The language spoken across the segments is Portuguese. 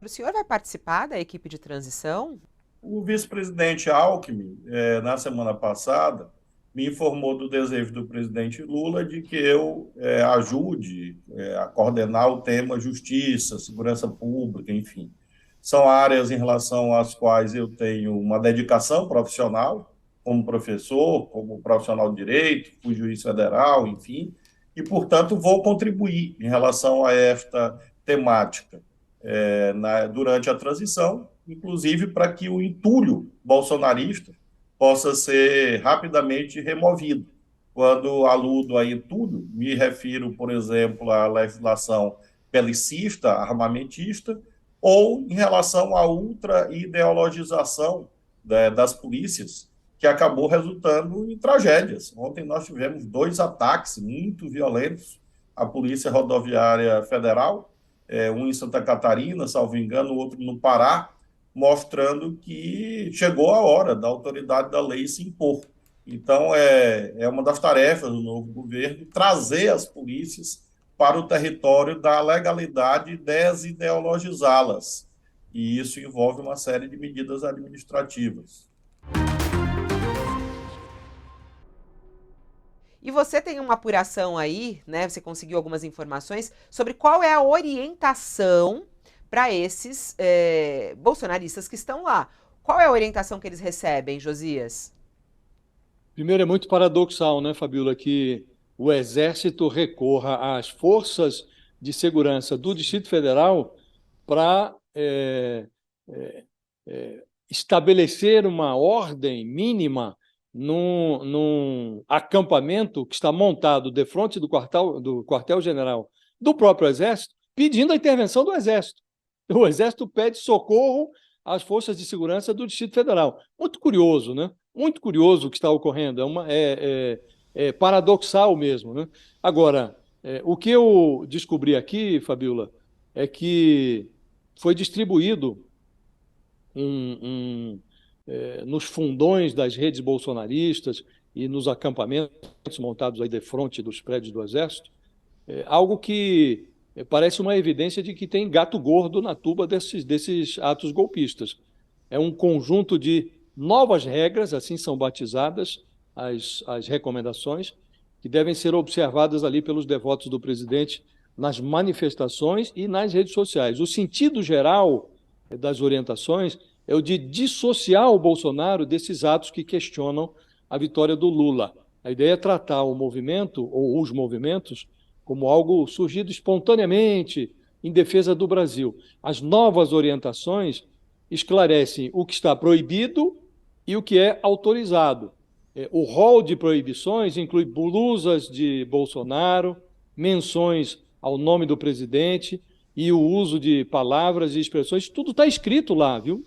O senhor vai participar da equipe de transição? O vice-presidente Alckmin, na semana passada, me informou do desejo do presidente Lula de que eu ajude a coordenar o tema justiça, segurança pública, enfim. São áreas em relação às quais eu tenho uma dedicação profissional, como professor, como profissional de direito, fui juiz federal, enfim, e, portanto, vou contribuir em relação a esta temática durante a transição, inclusive para que o entulho bolsonarista possa ser rapidamente removido. Quando aludo a entulho, me refiro, por exemplo, à legislação belicista, armamentista, ou em relação à ultra-ideologização das polícias, que acabou resultando em tragédias. Ontem nós tivemos 2 ataques muito violentos à Polícia Rodoviária Federal, um em Santa Catarina, salvo engano, o outro no Pará, mostrando que chegou a hora da autoridade da lei se impor. Então, é uma das tarefas do novo governo trazer as polícias para o território da legalidade e desideologizá-las. E isso envolve uma série de medidas administrativas. E você tem uma apuração aí, né? Você conseguiu algumas informações sobre qual é a orientação para esses bolsonaristas que estão lá. Qual é a orientação que eles recebem, Josias? Primeiro, é muito paradoxal, né, Fabiola, que o Exército recorra às forças de segurança do Distrito Federal para estabelecer uma ordem mínima num acampamento que está montado de frente do quartel-general do próprio Exército, pedindo a intervenção do Exército. O Exército pede socorro às forças de segurança do Distrito Federal. Muito curioso, né? Muito curioso o que está ocorrendo. É paradoxal mesmo, né? Agora, o que eu descobri aqui, Fabiola, é que foi distribuído nos fundões das redes bolsonaristas e nos acampamentos montados aí de frente dos prédios do Exército, algo que parece uma evidência de que tem gato gordo na tuba desses atos golpistas. É um conjunto de novas regras, assim são batizadas as recomendações, que devem ser observadas ali pelos devotos do presidente nas manifestações e nas redes sociais. O sentido geral das orientações é o de dissociar o Bolsonaro desses atos que questionam a vitória do Lula. A ideia é tratar o movimento, ou os movimentos, como algo surgido espontaneamente em defesa do Brasil. As novas orientações esclarecem o que está proibido e o que é autorizado. O rol de proibições inclui blusas de Bolsonaro, menções ao nome do presidente e o uso de palavras e expressões. Tudo está escrito lá, viu?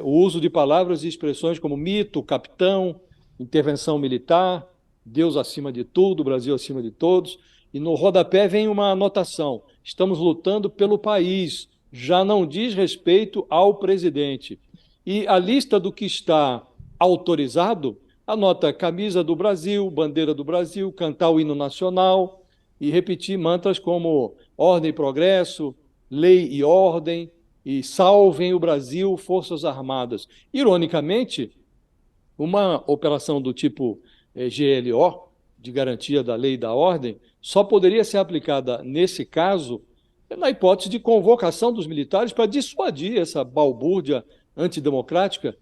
O uso de palavras e expressões como mito, capitão, intervenção militar, Deus acima de tudo, Brasil acima de todos. E no rodapé vem uma anotação: estamos lutando pelo país, já não diz respeito ao presidente. E a lista do que está autorizado anota camisa do Brasil, bandeira do Brasil, cantar o hino nacional e repetir mantras como ordem e progresso, lei e ordem, e salvem o Brasil, Forças Armadas. Ironicamente, uma operação do tipo GLO, de garantia da lei e da ordem, só poderia ser aplicada nesse caso na hipótese de convocação dos militares para dissuadir essa balbúrdia antidemocrática,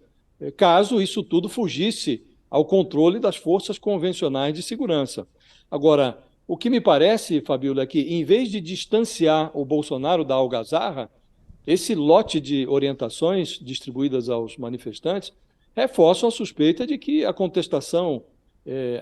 caso isso tudo fugisse ao controle das forças convencionais de segurança. Agora, o que me parece, Fabíola, é que, em vez de distanciar o Bolsonaro da algazarra, esse lote de orientações distribuídas aos manifestantes reforçam a suspeita de que a contestação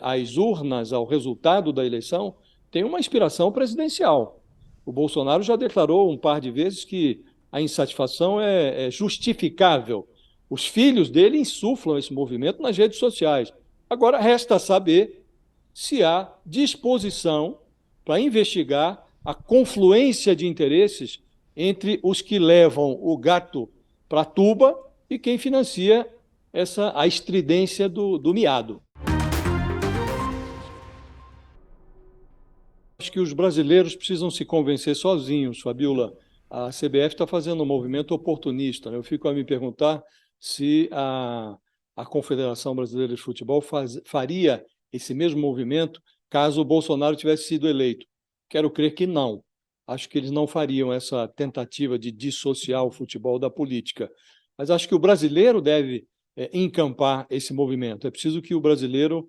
às urnas, ao resultado da eleição, tem uma inspiração presidencial. O Bolsonaro já declarou um par de vezes que a insatisfação é justificável. Os filhos dele insuflam esse movimento nas redes sociais. Agora, resta saber se há disposição para investigar a confluência de interesses entre os que levam o gato para a tuba e quem financia a estridência do miado. Acho que os brasileiros precisam se convencer sozinhos, Fabiola, a CBF está fazendo um movimento oportunista, né? Eu fico a me perguntar se a Confederação Brasileira de Futebol faria esse mesmo movimento caso o Bolsonaro tivesse sido eleito. Quero crer que não. Acho que eles não fariam essa tentativa de dissociar o futebol da política. Mas acho que o brasileiro deve encampar esse movimento. É preciso que o brasileiro...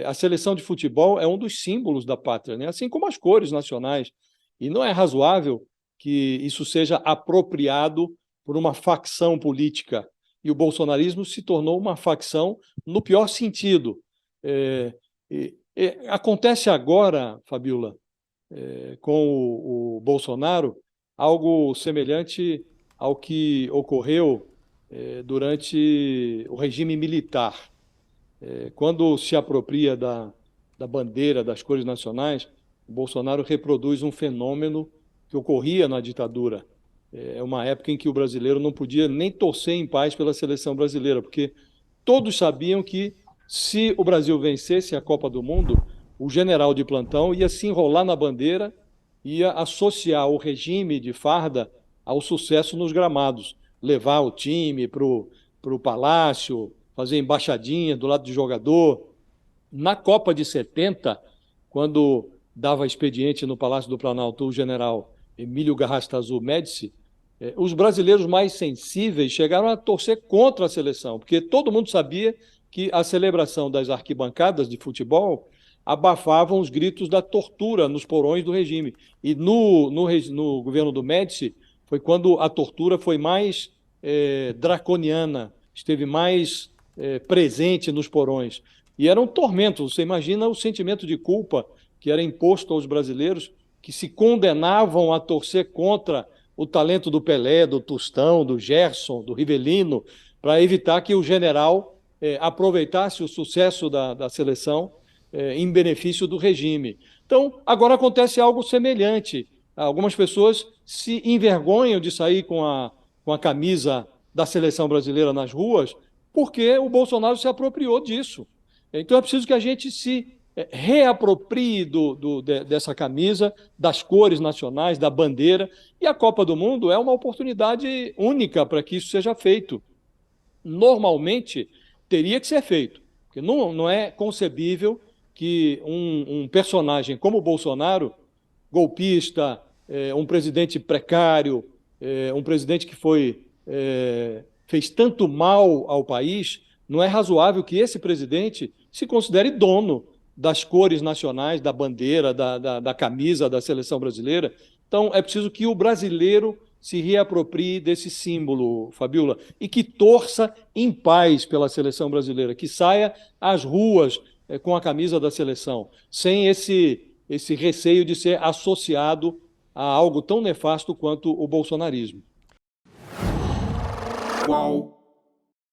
a seleção de futebol é um dos símbolos da pátria, né? Assim como as cores nacionais. E não é razoável que isso seja apropriado por uma facção política. E o bolsonarismo se tornou uma facção no pior sentido. Acontece agora, Fabiola, com o Bolsonaro, algo semelhante ao que ocorreu durante o regime militar. Quando se apropria da bandeira, das cores nacionais, o Bolsonaro reproduz um fenômeno que ocorria na ditadura. É uma época em que o brasileiro não podia nem torcer em paz pela seleção brasileira, porque todos sabiam que, se o Brasil vencesse a Copa do Mundo, o general de plantão ia se enrolar na bandeira, ia associar o regime de farda ao sucesso nos gramados, levar o time para o palácio, fazer embaixadinha do lado do jogador. Na Copa de 70, quando dava expediente no Palácio do Planalto o general Emílio Garrastazu Médici, os brasileiros mais sensíveis chegaram a torcer contra a seleção, porque todo mundo sabia que a celebração das arquibancadas de futebol abafavam os gritos da tortura nos porões do regime. E no governo do Médici foi quando a tortura foi mais draconiana, esteve mais presente nos porões. E era um tormento. Você imagina o sentimento de culpa que era imposto aos brasileiros, que se condenavam a torcer contra o talento do Pelé, do Tostão, do Gerson, do Rivelino, para evitar que o general aproveitasse o sucesso da seleção em benefício do regime. Então, agora acontece algo semelhante. Algumas pessoas se envergonham de sair com a camisa da seleção brasileira nas ruas, porque o Bolsonaro se apropriou disso. Então é preciso que a gente se reaproprie dessa camisa, das cores nacionais, da bandeira, e a Copa do Mundo é uma oportunidade única para que isso seja feito. Normalmente, teria que ser feito, porque não é concebível que um personagem como o Bolsonaro, golpista, um presidente precário, um presidente que fez tanto mal ao país, não é razoável que esse presidente se considere dono das cores nacionais, da bandeira, da camisa da seleção brasileira. Então, é preciso que o brasileiro se reaproprie desse símbolo, Fabiola, e que torça em paz pela seleção brasileira, que saia às ruas com a camisa da seleção, sem esse receio de ser associado a algo tão nefasto quanto o bolsonarismo. Qual